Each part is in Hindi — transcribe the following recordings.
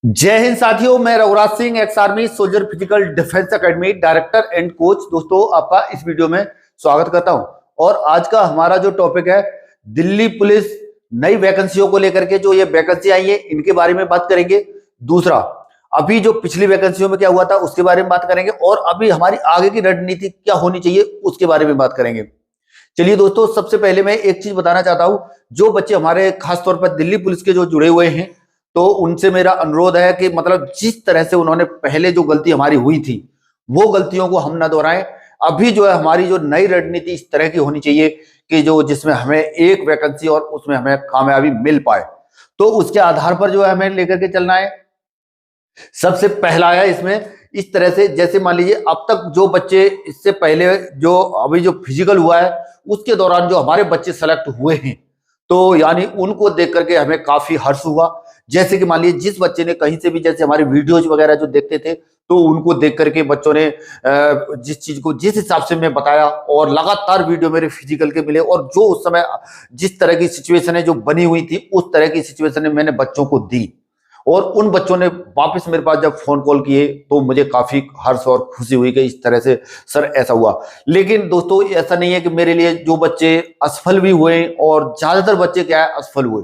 जय हिंद साथियों, मैं Raghuraj Singh, ex army soldier physical defence academy director and coach. दोस्तों, आपका इस वीडियो में स्वागत करता हूं। और आज का हमारा जो टॉपिक है, दिल्ली पुलिस नई वैकेंसियों को लेकर के जो ये वैकेंसी आई है इनके बारे में बात करेंगे। दूसरा, अभी जो पिछली वैकेंसियों में क्या हुआ था उसके बारे में बात करेंगे, और अभी हमारी आगे की रणनीति क्या होनी चाहिए उसके बारे में बात करेंगे। चलिए दोस्तों, सबसे पहले मैं एक चीज बताना चाहता हूं। जो बच्चे हमारे खासतौर पर दिल्ली पुलिस के जो जुड़े हुए हैं, तो उनसे मेरा अनुरोध है कि मतलब जिस तरह से उन्होंने पहले जो गलती हमारी हुई थी वो गलतियों को हम ना दोहराएं। अभी जो है हमारी जो नई रणनीति इस तरह की होनी चाहिए कि जो जिसमें हमें एक वैकेंसी और उसमें हमें कामयाबी मिल पाए, तो उसके आधार पर जो है हमें लेकर के चलना है। सबसे पहला है इसमें इस तरह से, जैसे मान लीजिए अब तक जो बच्चे इससे पहले जो अभी जो फिजिकल हुआ है उसके दौरान जो हमारे बच्चे सेलेक्ट हुए हैं, तो यानी उनको देख करके हमें काफी हर्ष हुआ। जैसे कि मान लीजिए जिस बच्चे ने कहीं से भी, जैसे हमारे वीडियोज वगैरह जो देखते थे, तो उनको देख करके बच्चों ने जिस चीज को जिस हिसाब से मैं बताया, और लगातार वीडियो मेरे फिजिकल के मिले, और जो उस समय जिस तरह की सिचुएशन है जो बनी हुई थी उस तरह की सिचुएशन मैंने बच्चों को दी, और उन बच्चों ने वापस मेरे पास जब फोन कॉल किए तो मुझे काफी हर्ष और खुशी हुई कि इस तरह से सर ऐसा हुआ। लेकिन दोस्तों, ऐसा नहीं है कि मेरे लिए जो बच्चे असफल भी हुए, और ज्यादातर बच्चे क्या है असफल हुए,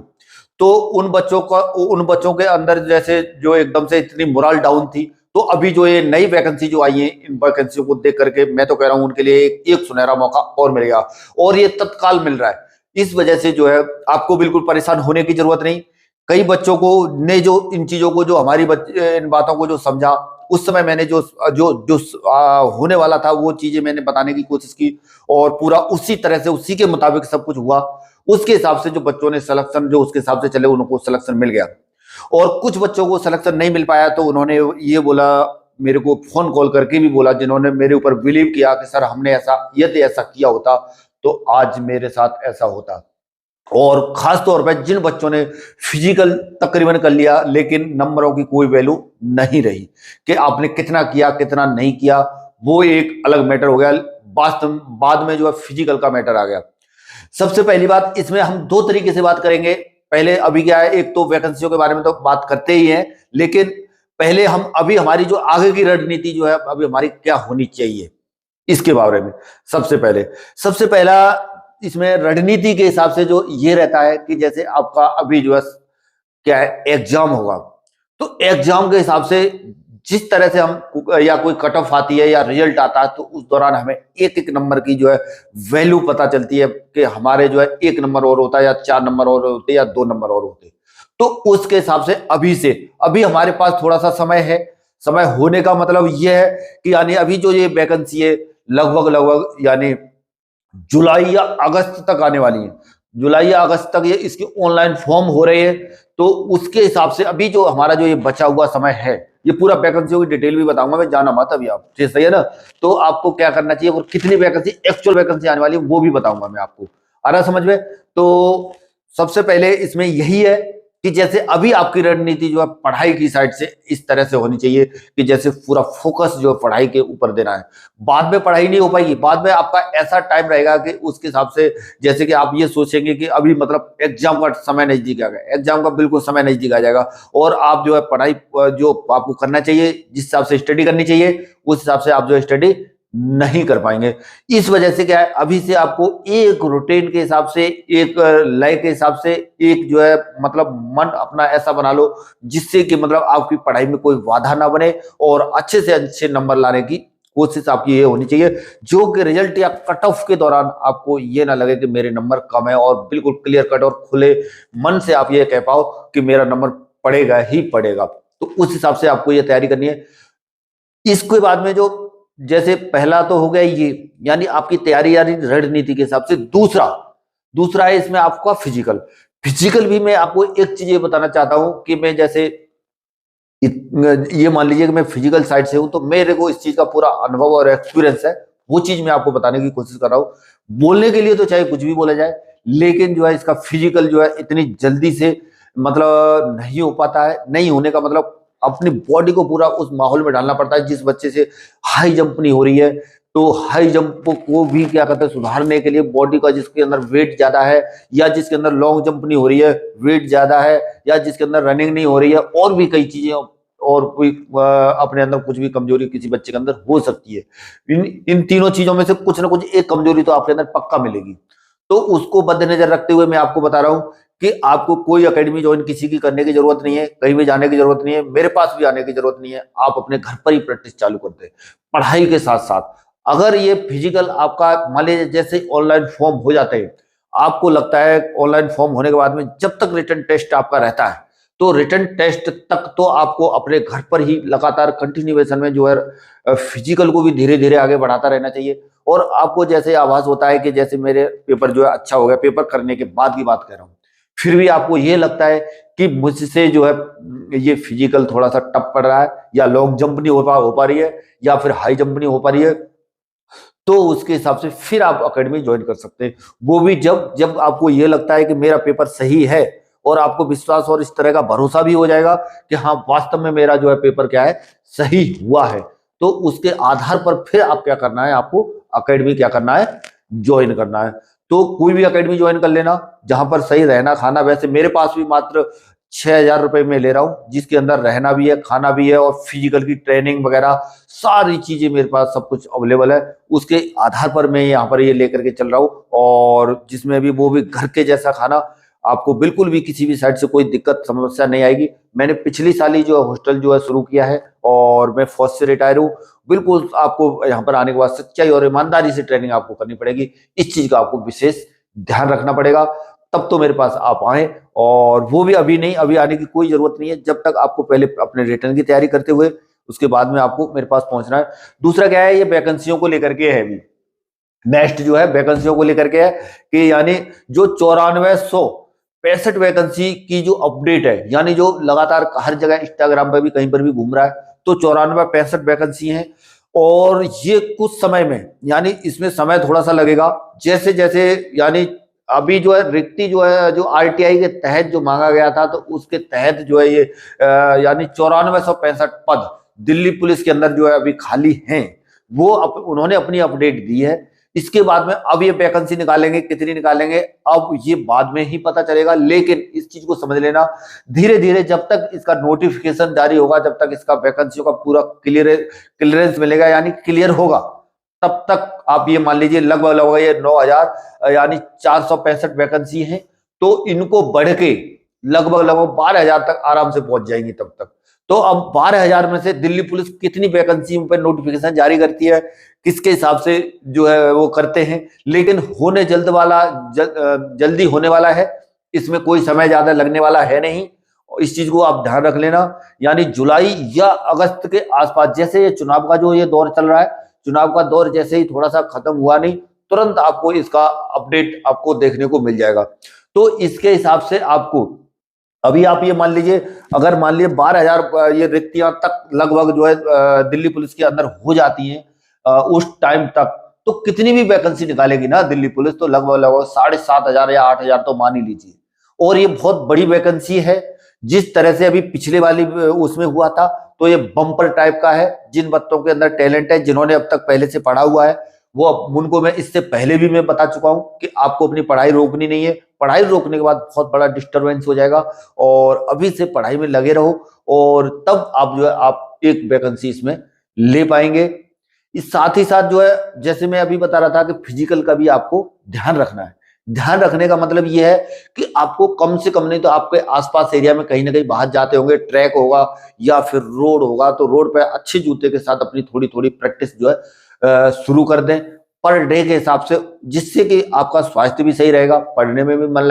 तो उन बच्चों के अंदर जैसे जो एकदम से इतनी मोरल डाउन थी, तो अभी जो ये नई वैकेंसी जो आई है, इन वैकेंसियों को देख करके मैं तो कह रहा हूं उनके लिए एक सुनहरा मौका और मिलेगा, और ये तत्काल मिल रहा है। इस वजह से जो है आपको बिल्कुल परेशान होने की जरूरत नहीं। कई बच्चों को ने जो इन चीजों को, जो हमारी इन बातों को जो समझा, उस समय मैंने जो जो जो होने वाला था वो चीजें मैंने बताने की कोशिश की, और पूरा उसी तरह से उसी के मुताबिक सब कुछ हुआ। उसके हिसाब से जो बच्चों ने सिलेक्शन जो उसके हिसाब से चले, उनको सिलेक्शन मिल गया। और कुछ बच्चों को सिलेक्शन नहीं मिल पाया, तो उन्होंने ये बोला, मेरे को फोन कॉल करके भी बोला, जिन्होंने मेरे ऊपर बिलीव किया कि सर हमने ऐसा, यदि ऐसा किया होता तो आज मेरे साथ ऐसा होता। और खास तौर पर जिन बच्चों ने फिजिकल तकरीबन कर लिया लेकिन नंबरों की कोई वैल्यू नहीं रही, कि आपने कितना किया कितना नहीं किया, वो एक अलग मैटर हो गया। बाद में जो है फिजिकल का मैटर आ गया। सबसे पहली बात, इसमें हम दो तरीके से बात करेंगे। पहले अभी क्या है, एक तो वैकेंसियों के बारे में तो बात करते ही हैं, लेकिन पहले हम अभी हमारी जो आगे की रणनीति जो है अभी हमारी क्या होनी चाहिए इसके बारे में। सबसे पहला इसमें रणनीति के हिसाब से जो ये रहता है कि जैसे आपका अभी जो है क्या है, एग्जाम होगा, तो एग्जाम के हिसाब से जिस तरह से हम या कोई कट ऑफ आती है या रिजल्ट आता है, तो उस दौरान हमें एक एक नंबर की जो है वैल्यू पता चलती है कि हमारे जो है एक नंबर और होता है, या 4 नंबर और होते, या 2 नंबर और होते। तो उसके हिसाब से अभी हमारे पास थोड़ा सा समय है। समय होने का मतलब यह है कि यानी अभी जो ये वैकेंसी है लगभग यानी जुलाई या अगस्त तक आने वाली है। जुलाई या अगस्त तक ये इसकी ऑनलाइन फॉर्म हो रहे हैं। तो उसके हिसाब से अभी जो हमारा जो ये बचा हुआ समय है, ये पूरा वैकेंसियों की डिटेल भी बताऊंगा मैं, जाना मत अभी आप, ठीक सही है ना। तो आपको क्या करना चाहिए और कितनी वैकेंसी, एक्चुअल वैकेंसी आने वाली है वो भी बताऊंगा मैं आपको, आ रहा समझ में। तो सबसे पहले इसमें यही है कि जैसे अभी आपकी रणनीति जो है पढ़ाई की साइड से इस तरह से होनी चाहिए कि जैसे पूरा फोकस जो है पढ़ाई के ऊपर देना है। बाद में पढ़ाई नहीं हो पाएगी, बाद में आपका ऐसा टाइम रहेगा कि उसके हिसाब से, जैसे कि आप ये सोचेंगे कि अभी मतलब एग्जाम का समय नजदीक आ गया, एग्जाम का बिल्कुल समय नजदीक आ जाएगा, और आप जो है पढ़ाई जो आपको करना चाहिए, जिस हिसाब से स्टडी करनी चाहिए, उस हिसाब से आप जो है स्टडी नहीं कर पाएंगे। इस वजह से क्या है, अभी से आपको एक रूटीन के हिसाब से, एक लय के हिसाब से, एक जो है मतलब मन अपना ऐसा बना लो जिससे कि मतलब आपकी पढ़ाई में कोई बाधा ना बने, और अच्छे से अच्छे नंबर लाने की कोशिश आपकी ये होनी चाहिए, जो कि रिजल्ट या कट ऑफ के दौरान आपको ये ना लगे कि मेरे नंबर कम है, और बिल्कुल क्लियर कट और खुले मन से आप ये कह पाओ कि मेरा नंबर पड़ेगा ही पड़ेगा। तो उस हिसाब से आपको ये तैयारी करनी है। इसके बाद में जो, जैसे पहला तो हो गया ये, यानी आपकी तैयारी यानी रणनीति के हिसाब से। दूसरा है इसमें आपका फिजिकल भी मैं आपको एक चीज ये बताना चाहता हूं कि मैं जैसे ये मान लीजिए कि मैं फिजिकल साइड से हूं, तो मेरे को इस चीज का पूरा अनुभव और एक्सपीरियंस है, वो चीज मैं आपको बताने की कोशिश कर रहा हूं। बोलने के लिए तो चाहे कुछ भी बोला जाए, लेकिन जो है इसका फिजिकल जो है इतनी जल्दी से मतलब नहीं हो पाता है। नहीं होने का मतलब अपनी बॉडी को पूरा उस माहौल में डालना पड़ता है। जिस बच्चे से हाई जंप नहीं हो रही है, तो हाई जंप को भी क्या कहते हैं सुधारने के लिए बॉडी का जिसके अंदर वेट ज्यादा है, या जिसके अंदर लॉन्ग जंप नहीं हो रही है, वेट ज्यादा है, या जिसके अंदर रनिंग नहीं हो रही है, और भी कई चीजें, और कोई अपने अंदर कुछ भी कमजोरी किसी बच्चे के अंदर हो सकती है, इन तीनों चीजों में से कुछ ना कुछ एक कमजोरी तो आपके अंदर पक्का मिलेगी। तो उसको मद्देनजर रखते हुए मैं आपको बता रहा हूं कि आपको कोई एकेडमी ज्वाइन किसी की करने की जरूरत नहीं है, कहीं भी जाने की जरूरत नहीं है, मेरे पास भी आने की जरूरत नहीं है। आप अपने घर पर ही प्रैक्टिस चालू करते हैं पढ़ाई के साथ साथ। अगर ये फिजिकल आपका मान लीजिए जैसे ऑनलाइन फॉर्म हो जाते हैं, आपको लगता है ऑनलाइन फॉर्म होने के बाद में जब तक रिटन टेस्ट आपका रहता है, तो रिटन टेस्ट तक तो आपको अपने घर पर ही लगातार कंटिन्यूएशन में जो है फिजिकल को भी धीरे धीरे आगे बढ़ाता रहना चाहिए। और आपको जैसे आभास होता है कि जैसे मेरे पेपर जो है अच्छा हो गया, पेपर करने के बाद की बात कर रहा हूँ, फिर भी आपको ये लगता है कि मुझसे जो है ये फिजिकल थोड़ा सा टफ पड़ रहा है, या लॉन्ग जंप नहीं हो पा रही है, या फिर हाई जंप नहीं हो पा रही है, तो उसके हिसाब से फिर आप एकेडमी ज्वाइन कर सकते हैं। वो भी जब जब आपको ये लगता है कि मेरा पेपर सही है, और आपको विश्वास और इस तरह का भरोसा भी हो जाएगा कि हाँ वास्तव में मेरा जो है पेपर क्या है सही हुआ है, तो उसके आधार पर फिर आप क्या करना है, आपको एकेडमी क्या करना है, ज्वाइन करना है। तो कोई भी एकेडमी ज्वाइन कर लेना जहां पर सही रहना खाना, वैसे मेरे पास भी मात्र 6,000 रुपए में ले रहा हूँ, जिसके अंदर रहना भी है, खाना भी है, और फिजिकल की ट्रेनिंग वगैरह सारी चीजें मेरे पास सब कुछ अवेलेबल है। उसके आधार पर मैं यहाँ पर ये लेकर के चल रहा हूँ, और जिसमें भी वो भी घर के जैसा खाना, आपको बिल्कुल भी किसी भी साइड से कोई दिक्कत समस्या नहीं आएगी। मैंने पिछली साल ही जो है हॉस्टल जो है शुरू किया है, और मैं फौज से रिटायर हूँ। बिल्कुल आपको यहाँ पर आने के बाद सच्चाई और ईमानदारी से ट्रेनिंग आपको करनी पड़ेगी, इस चीज का आपको विशेष ध्यान रखना पड़ेगा, तब तो मेरे पास आप आए। और वो भी अभी नहीं, अभी आने की कोई जरूरत नहीं है, जब तक आपको पहले अपने रिटर्न की तैयारी करते हुए उसके बाद में आपको मेरे पास पहुंचना है। दूसरा क्या है, ये वैकेंसियों को लेकर के है, अभी नेक्स्ट जो है वैकेंसियों को लेकर के है कि यानी जो 9465 वैकेंसी की जो अपडेट है, यानी जो लगातार हर जगह इंस्टाग्राम पर भी कहीं पर भी घूम रहा है, तो 9465 वैकेंसी है। और ये कुछ समय में, यानी इसमें समय थोड़ा सा लगेगा, जैसे जैसे यानी अभी जो है रिक्ति जो है जो आरटीआई के तहत जो मांगा गया था, तो उसके तहत जो है ये यानी 9465 पद दिल्ली पुलिस के अंदर जो है अभी खाली हैं, वो उन्होंने अपनी अपडेट दी है। इसके बाद में अब ये वैकेंसी निकालेंगे, कितनी निकालेंगे अब ये बाद में ही पता चलेगा, लेकिन इस चीज को समझ लेना धीरे धीरे जब तक इसका नोटिफिकेशन जारी होगा, जब तक इसका वैकेंसियों का पूरा क्लियरेंस मिलेगा, यानी क्लियर होगा, तब तक आप ये मान लीजिए लगभग लगभग ये 9,000 यानी 465 वैकेंसी हैं, तो इनको बढ़ के लगभग लगभग 12,000 तक आराम से पहुंच जाएंगी तब तक। तो अब 12,000 में से दिल्ली पुलिस कितनी वैकेंसी पर नोटिफिकेशन जारी करती है, किसके हिसाब से जो है वो करते हैं, लेकिन होने जल्दी होने वाला है, इसमें कोई समय ज्यादा लगने वाला है नहीं। इस चीज को आप ध्यान रख लेना, यानी जुलाई या अगस्त के आसपास, जैसे ये चुनाव का जो ये दौर चल रहा है, चुनाव का दौर जैसे ही थोड़ा सा खत्म हुआ नहीं, तुरंत आपको इसका अपडेट आपको देखने को मिल जाएगा। तो इसके हिसाब से आपको अभी आप ये मान लीजिए, अगर मान लीजिए 12,000 ये रिक्तियां तक लगभग जो है दिल्ली पुलिस के अंदर हो जाती हैं उस टाइम तक, तो कितनी भी वैकेंसी निकालेगी ना दिल्ली पुलिस, तो लगभग लगभग 7,500 या 8,000 तो मान ही लीजिए। और ये बहुत बड़ी वैकेंसी है, जिस तरह से अभी पिछले वाली उसमें हुआ था, तो ये बम्पर टाइप का है। जिन बच्चों के अंदर टैलेंट है, जिन्होंने अब तक पहले से पढ़ा हुआ है, वो उनको मैं इससे पहले भी मैं बता चुका हूं कि आपको अपनी पढ़ाई रोकनी नहीं है। पढ़ाई रोकने के बाद बहुत बड़ा डिस्टरबेंस हो जाएगा, और अभी से पढ़ाई में लगे रहो, और तब आप जो है आप एक वैकेंसी इसमें ले पाएंगे। इस साथ ही साथ जो है जैसे मैं अभी बता रहा था कि फिजिकल का भी आपको ध्यान रखना है। ध्यान रखने का मतलब ये है कि आपको कम से कम नहीं तो आपके आसपास एरिया में कहीं ना कहीं बाहर जाते होंगे, ट्रैक होगा या फिर रोड होगा, तो रोड पे अच्छे जूते के साथ अपनी थोड़ी थोड़ी प्रैक्टिस जो है शुरू कर दें पर डे के हिसाब से, जिससे कि आपका स्वास्थ्य भी सही रहेगा, पढ़ने में भी मन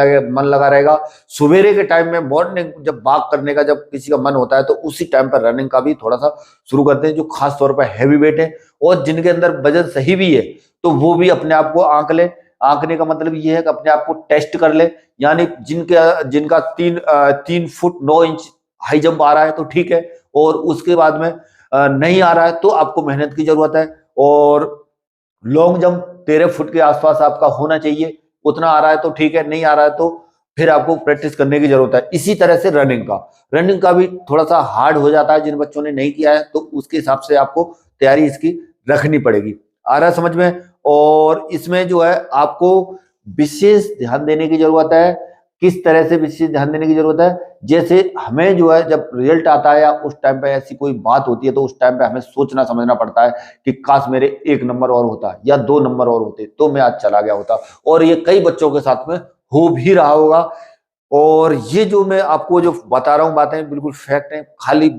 लगा रहेगा। सवेरे के टाइम में मॉर्निंग जब वॉक करने का जब किसी का मन होता है, तो उसी टाइम पर रनिंग का भी थोड़ा सा शुरू करते हैं, जो खास तौर पर हैवी वेट है और जिनके अंदर वजन सही भी है, तो वो भी अपने आप को आंक ले। आंकने का मतलब ये है कि अपने आप को टेस्ट कर ले, यानी जिनका 3 फुट 9 इंच हाई जंप आ रहा है तो ठीक है, और उसके बाद में नहीं आ रहा है तो आपको मेहनत की जरूरत है। और लॉन्ग जंप 13 फुट के आसपास आपका होना चाहिए, उतना आ रहा है तो ठीक है, नहीं आ रहा है तो फिर आपको प्रैक्टिस करने की जरूरत है। इसी तरह से रनिंग का भी थोड़ा सा हार्ड हो जाता है, जिन बच्चों ने नहीं किया है, तो उसके हिसाब से आपको तैयारी इसकी रखनी पड़ेगी। आ रहा है समझ में। और इसमें जो है आपको विशेष ध्यान देने की जरूरत है। किस तरह से विशेष ध्यान देने की जरूरत है, जैसे हमें जो है जब रिजल्ट आता है या उस टाइम पे ऐसी कोई बात होती है तो उस टाइम पे हमें सोचना समझना पड़ता है कि काश मेरे 1 नंबर और होता या 2 नंबर और होते तो मैं आज चला गया होता। और ये कई बच्चों के साथ में हो भी रहा होगा। और ये जो मैं आपको जो बता रहा हूँ बातें बिल्कुल फैक्ट हैं, खाली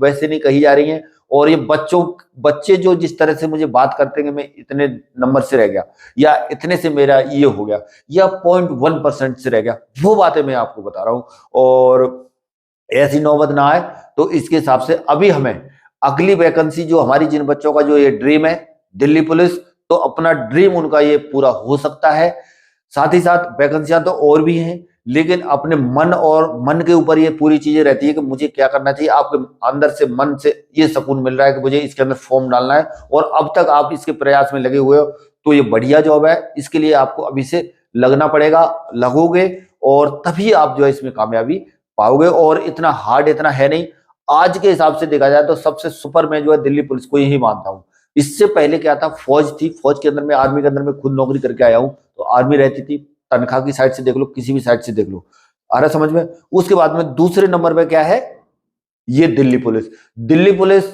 वैसे नहीं कही जा रही हैं। और ये बच्चे जो जिस तरह से मुझे बात करते हैं कि मैं इतने नंबर से रह गया या इतने से मेरा ये हो गया या 0.1% से रह गया, वो बातें मैं आपको बता रहा हूँ। और ऐसी नौबत ना आए तो इसके हिसाब से अभी हमें अगली वैकेंसी जो हमारी जिन बच्चों का जो ये ड्रीम है दिल्ली पुलिस, तो अपना ड्रीम उनका ये पूरा हो सकता है। साथ ही साथ वैकेंसियां तो और भी हैं, लेकिन अपने मन और मन के ऊपर ये पूरी चीजें रहती है कि मुझे क्या करना चाहिए। आपके अंदर से मन से ये सुकून मिल रहा है कि मुझे इसके अंदर फॉर्म डालना है और अब तक आप इसके प्रयास में लगे हुए हो, तो ये बढ़िया जॉब है। इसके लिए आपको अभी से लगना पड़ेगा, लगोगे और तभी आप जो है इसमें कामयाबी पाओगे। और इतना हार्ड इतना है नहीं। आज के हिसाब से देखा जाए तो सबसे सुपर मैं जो है दिल्ली पुलिस को ही मानता हूँ। इससे पहले क्या था, फौज थी, फौज के अंदर में आर्मी के अंदर में खुद नौकरी करके आया हूँ, तो आर्मी रहती थी, तनख्वाह की साइड से देख लो, किसी भी साइड से देख लो, आ रहा समझ में। उसके बाद में दूसरे नंबर पे क्या है, ये दिल्ली पुलिस। दिल्ली पुलिस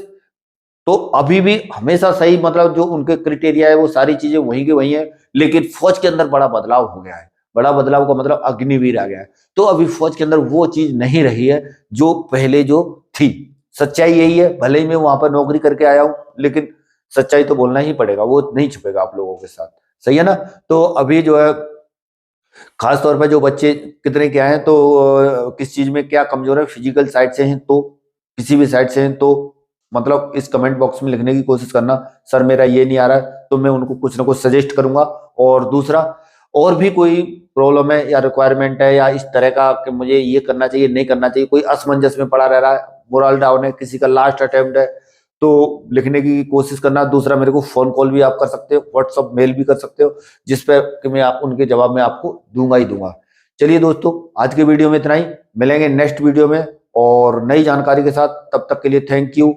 तो अभी भी हमेशा सही, मतलब जो उनके क्राइटेरिया है वो सारी चीजें वहीं के वहीं है, लेकिन फौज के अंदर बड़ा बदलाव हो गया है। बड़ा बदलाव का मतलब अग्निवीर आ गया है। तो अभी फौज के अंदर वो चीज नहीं रही है जो पहले जो थी। सच्चाई यही है, भले ही मैं वहां पर नौकरी करके आया हूं, लेकिन सच्चाई तो बोलना ही पड़ेगा, वो नहीं छुपेगा आप लोगों के साथ, सही है ना। तो अभी जो है खास तौर पर जो बच्चे कितने क्या हैं, तो किस चीज में क्या कमजोर है, फिजिकल साइड से हैं तो, किसी भी साइड से हैं तो, मतलब इस कमेंट बॉक्स में लिखने की कोशिश करना, सर मेरा ये नहीं आ रहा है, तो मैं उनको कुछ ना कुछ सजेस्ट करूंगा। और दूसरा, और भी कोई प्रॉब्लम है या रिक्वायरमेंट है या इस तरह का कि मुझे ये करना चाहिए नहीं करना चाहिए, कोई असमंजस में पड़ा रह रहा है, मोरल डाउन है, किसी का लास्ट अटेम्प्ट है, तो लिखने की कोशिश करना। दूसरा, मेरे को फोन कॉल भी आप कर सकते हो, व्हाट्सअप मेल भी कर सकते हो, जिस पे कि मैं आप उनके जवाब में आपको दूंगा ही दूंगा। चलिए दोस्तों, आज के वीडियो में इतना ही, मिलेंगे नेक्स्ट वीडियो में और नई जानकारी के साथ। तब तक के लिए थैंक यू।